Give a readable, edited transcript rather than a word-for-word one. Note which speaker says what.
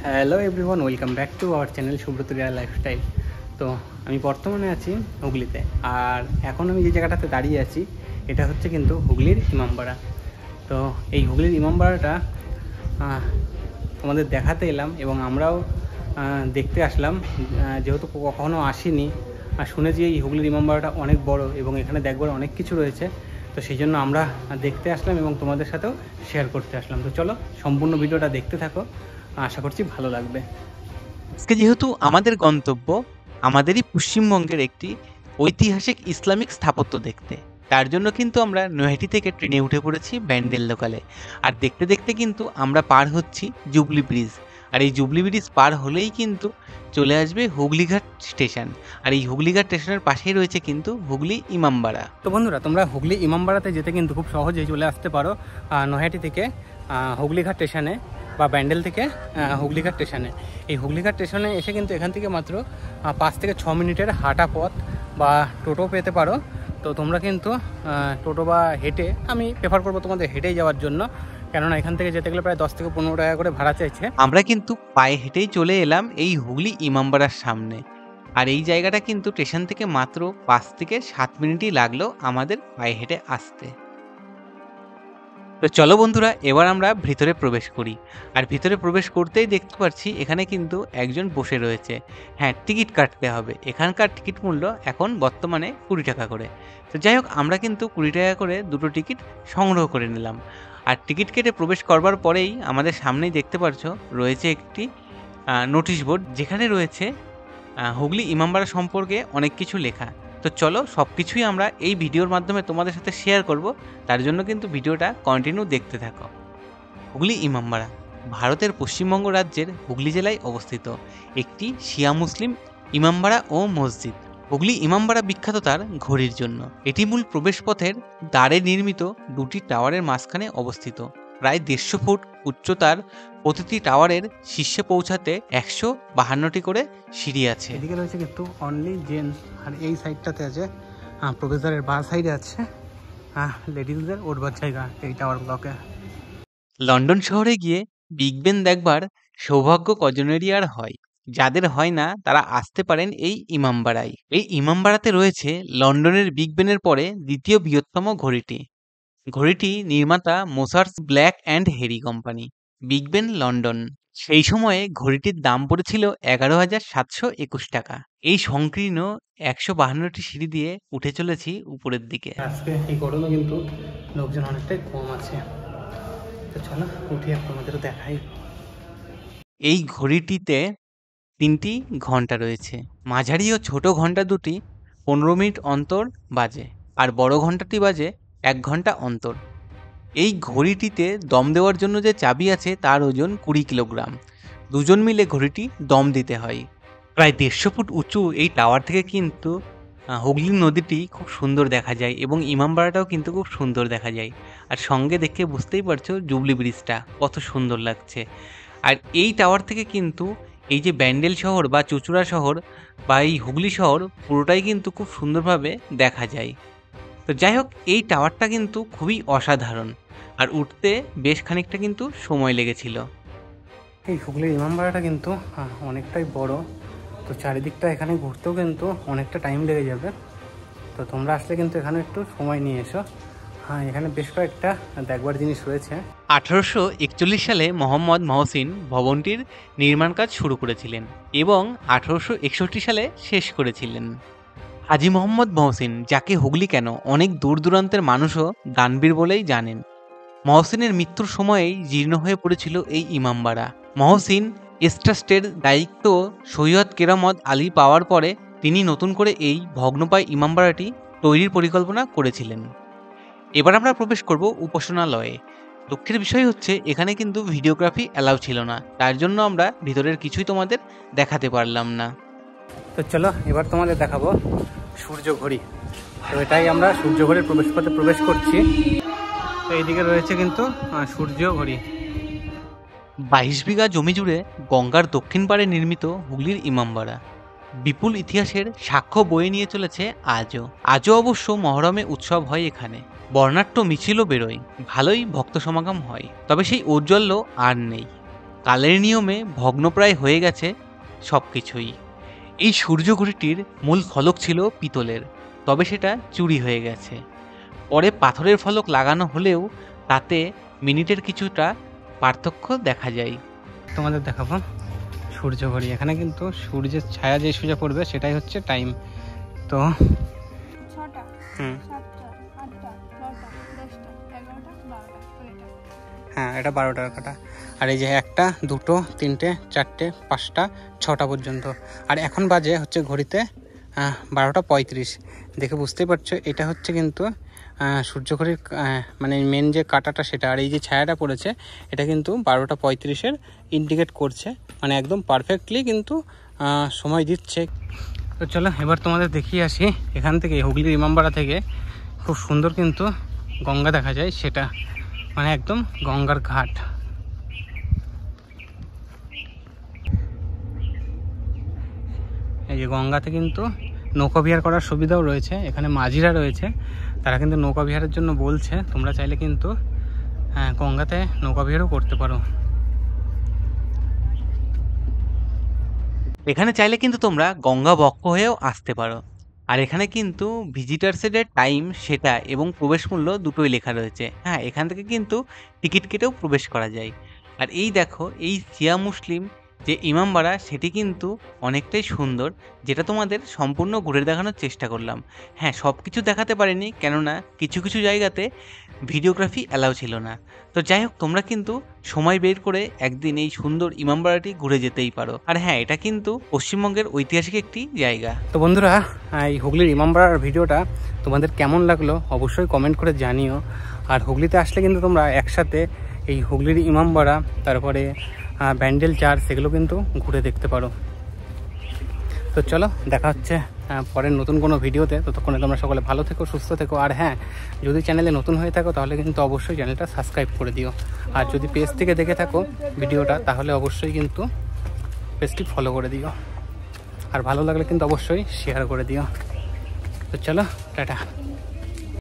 Speaker 1: Hello everyone, welcome back to our channel Subrata Riya lifestyle. তো আমি বর্তমানে আছি হুগলিতে, আর এখন আমি যে জায়গাটাতে দাঁড়িয়ে আছি এটা হচ্ছে কিন্তু হুগলির ইমামবাড়া। তো এই হুগলির ইমামবাড়াটা তোমাদের দেখাতে এলাম এবং আমরাও দেখতে আসলাম, যেহেতু কখনও আসিনি আর শুনেছি এই হুগলির ইমামবাড়াটা অনেক বড় এবং এখানে দেখবার অনেক কিছু রয়েছে। তো সেই জন্য আমরা দেখতে আসলাম এবং তোমাদের সাথেও শেয়ার করতে আসলাম। তো চলো সম্পূর্ণ ভিডিওটা দেখতে থাকো, আশা করছি ভালো লাগবে।
Speaker 2: আজকে যেহেতু আমাদের গন্তব্য আমাদেরই পশ্চিমবঙ্গের একটি ঐতিহাসিক ইসলামিক স্থাপত্য দেখতে, তার জন্য কিন্তু আমরা নৈহাটি থেকে ট্রেনে উঠে পড়েছি ব্যান্ডেল লোকালে। আর দেখতে দেখতে কিন্তু আমরা পার হচ্ছি জুবলি ব্রিজ, আর এই জুবলি ব্রিজ পার হলেই কিন্তু চলে আসবে হুগলিঘাট স্টেশন। আর এই হুগলিঘাট স্টেশনের পাশেই রয়েছে কিন্তু হুগলি ইমামবাড়া।
Speaker 1: তো বন্ধুরা, তোমরা হুগলি ইমামবাড়াতে যেতে কিন্তু খুব সহজেই চলে আসতে পারো নৈহাটি থেকে হুগলিঘাট স্টেশনে বা ব্যান্ডেল থেকে হুগলিঘাট স্টেশনে। এই হুগলিঘাট স্টেশনে এসে কিন্তু এখান থেকে মাত্র 5 থেকে 6 মিনিটের হাঁটা পথ বা টোটো পেতে পারো। তো তোমরা কিন্তু টোটো বা হেঁটে, আমি প্রেফার করবো তোমাদের হেঁটেই যাওয়ার জন্য, কেননা এখান থেকে যেতে গেলে প্রায় 10 থেকে 15 টাকা করে ভাড়া চাইছে।
Speaker 2: আমরা কিন্তু পায়ে হেঁটেই চলে এলাম এই হুগলি ইমামবাড়ার সামনে। আর এই জায়গাটা কিন্তু স্টেশন থেকে মাত্র 5 থেকে 7 মিনিটই লাগলো আমাদের পায়ে হেঁটে আসতে। তো চলো বন্ধুরা, এবার আমরা ভিতরে প্রবেশ করি। আর ভিতরে প্রবেশ করতেই দেখতে পাচ্ছি এখানে কিন্তু একজন বসে রয়েছে। হ্যাঁ, টিকিট কাটতে হবে। এখানকার টিকিট মূল্য এখন বর্তমানে 20 টাকা করে। তো যাই হোক, আমরা কিন্তু 20 টাকা করে দুটো টিকিট সংগ্রহ করে নিলাম। আর টিকিট কেটে প্রবেশ করবার পরেই আমাদের সামনেই দেখতে পাচ্ছ রয়েছে একটি নোটিশ বোর্ড, যেখানে রয়েছে হুগলি ইমামবাড়া সম্পর্কে অনেক কিছু লেখা। তো চলো সব কিছুই আমরা এই ভিডিওর মাধ্যমে তোমাদের সাথে শেয়ার করব, তার জন্য কিন্তু ভিডিওটা কন্টিনিউ দেখতে থাকো। হুগলি ইমামবাড়া ভারতের পশ্চিমবঙ্গ রাজ্যের হুগলি জেলায় অবস্থিত একটি শিয়া মুসলিম ইমামবাড়া ও মসজিদ। হুগলি ইমামবাড়া বিখ্যাত তার ঘড়ির জন্য। এটি মূল প্রবেশপথের দ্বারে নির্মিত দুটি টাওয়ারের মাঝখানে অবস্থিত। প্রায় 150 ফুট উচ্চতার প্রতিটি টাওয়ারের শীর্ষে পৌঁছাতে 152টি করে সিঁড়ি আছে।
Speaker 1: এদিকে রয়েছে কিন্তু অনলি জেন্টস, আর এই সাইডটাতে আছে প্রবেশদ্বারের বাঁ সাইডে আছে লেডিসদের ওঠবার জায়গা এই টাওয়ার ব্লকে।
Speaker 2: লন্ডন শহরে গিয়ে বিগ বেন দেখবার সৌভাগ্য কজনেরই আর হয়। যাদের হয় না তারা আসতে পারেন এই ইমামবাড়ায়। এই ইমামবাড়াতে রয়েছে লন্ডনের বিগ বেনের পরে দ্বিতীয় বৃহত্তম ঘড়িটি। ঘড়িটি নির্মাতা মোসার্স ব্ল্যাক অ্যান্ড হেরি কোম্পানি, বিগ বেন, লন্ডন। সেই সময়ে ঘড়িটির দাম পড়েছিল 11,721 টাকা। এই সংকীর্ণ 152টি সিঁড়ি দিয়ে উঠে চলেছি উপরের দিকে।
Speaker 1: আজকে এই গরমে কিন্তু লোকজন অনেকটাই কম আছে। তো চলো উঠি আর তোমাদেরও দেখাই।
Speaker 2: এই ঘড়িটিতে 3টি ঘন্টা রয়েছে। মাঝারি ও ছোট ঘন্টা দুটি 15 মিনিট অন্তর বাজে, আর বড় ঘন্টাটি বাজে 1 ঘন্টা অন্তর। এই ঘড়িটিতে দম দেওয়ার জন্য যে চাবি আছে তার ওজন 20 কিলোগ্রাম। দুজন মিলে ঘড়িটি দম দিতে হয়। প্রায় 150 ফুট উঁচু এই টাওয়ার থেকে কিন্তু হুগলি নদীটি খুব সুন্দর দেখা যায় এবং ইমামবাড়াটাও কিন্তু খুব সুন্দর দেখা যায়। আর সঙ্গে দেখে বুঝতেই পারছো জুবলি ব্রিজটা কত সুন্দর লাগছে। আর এই টাওয়ার থেকে কিন্তু এই যে ব্যান্ডেল শহর বা চুঁচুড়া শহর বা এই হুগলি শহর পুরোটাই কিন্তু খুব সুন্দরভাবে দেখা যায়। তো যাই হোক, এই টাওয়ারটা কিন্তু খুবই অসাধারণ, আর উঠতে বেশ খানিকটা কিন্তু সময় লেগেছিল।
Speaker 1: এই হুগলির ইমামবাড়াটা কিন্তু অনেকটাই বড়। তো চারিদিকটা এখানে ঘুরতেও কিন্তু অনেকটা টাইম লেগে যাবে। তো তোমরা আসলে কিন্তু এখানে একটু সময় নিয়ে এসো। হ্যাঁ, এখানে বেশ কয়েকটা দেখবার জিনিস রয়েছে।
Speaker 2: 1841 সালে মোহাম্মদ মহসিন ভবনটির নির্মাণ কাজ শুরু করেছিলেন এবং 1861 সালে শেষ করেছিলেন। হাজী মোহাম্মদ মহসিন, যাকে হুগলি কেন অনেক দূর দূরান্তের মানুষও দানবীর বলেই জানেন। মহসিনের মৃত্যুর সময়েই জীর্ণ হয়ে পড়েছিল এই ইমামবাড়া। মহসিন ট্রাস্টের দায়িত্ব সৈয়দ কেরামত আলী পাওয়ার পরে তিনি নতুন করে এই ভগ্নপ্রায় ইমামবাড়াটি তৈরির পরিকল্পনা করেছিলেন। এবার আমরা প্রবেশ করব উপাসনালয়ে। দুঃখের বিষয় হচ্ছে এখানে কিন্তু ভিডিওগ্রাফি অ্যালাউ ছিল না, তার জন্য আমরা ভিতরের কিছুই তোমাদের দেখাতে পারলাম না।
Speaker 1: তো চলো এবার তোমাদের দেখাবো সূর্য ঘড়ি। তো এটাই আমরা সূর্য ঘড়ির প্রবেশপথে প্রবেশ করছি। তো এইদিকে রয়েছে কিন্তু সূর্য ঘড়ি।
Speaker 2: 22 বিঘা জমি জুড়ে গঙ্গার দক্ষিণ পাড়ে নির্মিত হুগলির ইমামবাড়া বিপুল ইতিহাসের সাক্ষ্য বয়ে নিয়ে চলেছে আজও অবশ্য মহরমে উৎসব হয় এখানে। বর্ণাঢ্য মিছিলও বেরোয়, ভালোই ভক্ত সমাগম হয়, তবে সেই ঔজ্জ্বল্য আর নেই। কালের নিয়মে ভগ্নপ্রায় হয়ে গেছে সব কিছুই। এই সূর্য ঘড়িটির মূল ফলক ছিল পিতলের, তবে সেটা চুরি হয়ে গেছে। পরে পাথরের ফলক লাগানো হলেও তাতে মিনিটের কিছুটা পার্থক্য দেখা যায়।
Speaker 1: তোমাদের দেখাবো সূর্য ঘড়ি। এখানে কিন্তু সূর্যের ছায়া যে সোজা পড়বে সেটাই হচ্ছে টাইম। তো
Speaker 3: 6টা, 7টা, 8টা, 9টা, 10টা, 11টা, 12টা, 12টা।
Speaker 1: হ্যাঁ, এটা 12টার কাটা। আর এই যে 1টা, 2টো, 3টে, 4টে, 5টা, 6টা পর্যন্ত। আর এখন বাজে হচ্ছে ঘড়িতে 12টা 35। দেখে বুঝতেই পারছো এটা হচ্ছে কিন্তু সূর্য ঘড়ির মানে মেন যে কাটাটা সেটা। আর এই যে ছায়াটা পড়েছে এটা কিন্তু 12টা 35-এর ইন্ডিকেট করছে, মানে একদম পারফেক্টলি কিন্তু সময় দিচ্ছে। তো চলো এবার তোমাদের দেখিয়ে আসি এখান থেকে হুগলি ইমামবাড়া থেকে খুব সুন্দর কিন্তু গঙ্গা দেখা যায়, সেটা মানে একদম গঙ্গার ঘাট। এই যে গঙ্গাতে কিন্তু নৌকা বিহার করার সুবিধাও রয়েছে। এখানে মাঝিরা রয়েছে, তারা কিন্তু নৌকা বিহারের জন্য বলছে। তোমরা চাইলে কিন্তু গঙ্গাতে নৌকা বিহারও করতে পারো।
Speaker 2: এখানে চাইলে কিন্তু তোমরা গঙ্গা বক্ষ হয়েও আসতে পারো। আর এখানে কিন্তু ভিজিটার্সের টাইম সেটা এবং প্রবেশ মূল্য দুটোই লেখা রয়েছে। হ্যাঁ, এখান থেকে কিন্তু টিকিট কেটেও প্রবেশ করা যায়। আর এই দেখো, এই শিয়া মুসলিম যে ইমামবাড়া সেটি কিন্তু অনেকটাই সুন্দর, যেটা তোমাদের সম্পূর্ণ ঘুরে দেখানোর চেষ্টা করলাম। হ্যাঁ, সব কিছু দেখাতে পারিনি, কেননা কিছু কিছু জায়গাতে ভিডিওগ্রাফি অ্যালাউ ছিল না। তো যাই হোক, তোমরা কিন্তু সময় বের করে একদিন এই সুন্দর ইমামবাড়াটি ঘুরে যেতেই পারো। আর হ্যাঁ, এটা কিন্তু পশ্চিমবঙ্গের ঐতিহাসিক একটি জায়গা।
Speaker 1: তো বন্ধুরা, এই হুগলির ইমামবাড়ার ভিডিওটা তোমাদের কেমন লাগলো অবশ্যই কমেন্ট করে জানিও। আর হুগলিতে আসলে কিন্তু তোমরা একসাথে এই হুগলির ইমামবাড়া, তারপরে ব্যান্ডেল চার্চ, সেগুলো কিন্তু ঘুরে দেখতে পারো। তো চলো দেখা হচ্ছে পরের নতুন কোনো ভিডিওতে। ততক্ষণে তোমরা সকলে ভালো থেকো, সুস্থ থেকো। আর হ্যাঁ, যদি চ্যানেলে নতুন হয়ে থাকো তাহলে কিন্তু অবশ্যই চ্যানেলটা সাবস্ক্রাইব করে দিও। আর যদি পেজ থেকে দেখে থাকো ভিডিওটা তাহলে অবশ্যই কিন্তু পেজটি ফলো করে দিও। আর ভালো লাগলে কিন্তু অবশ্যই শেয়ার করে দিও। তো চলো, টাটা।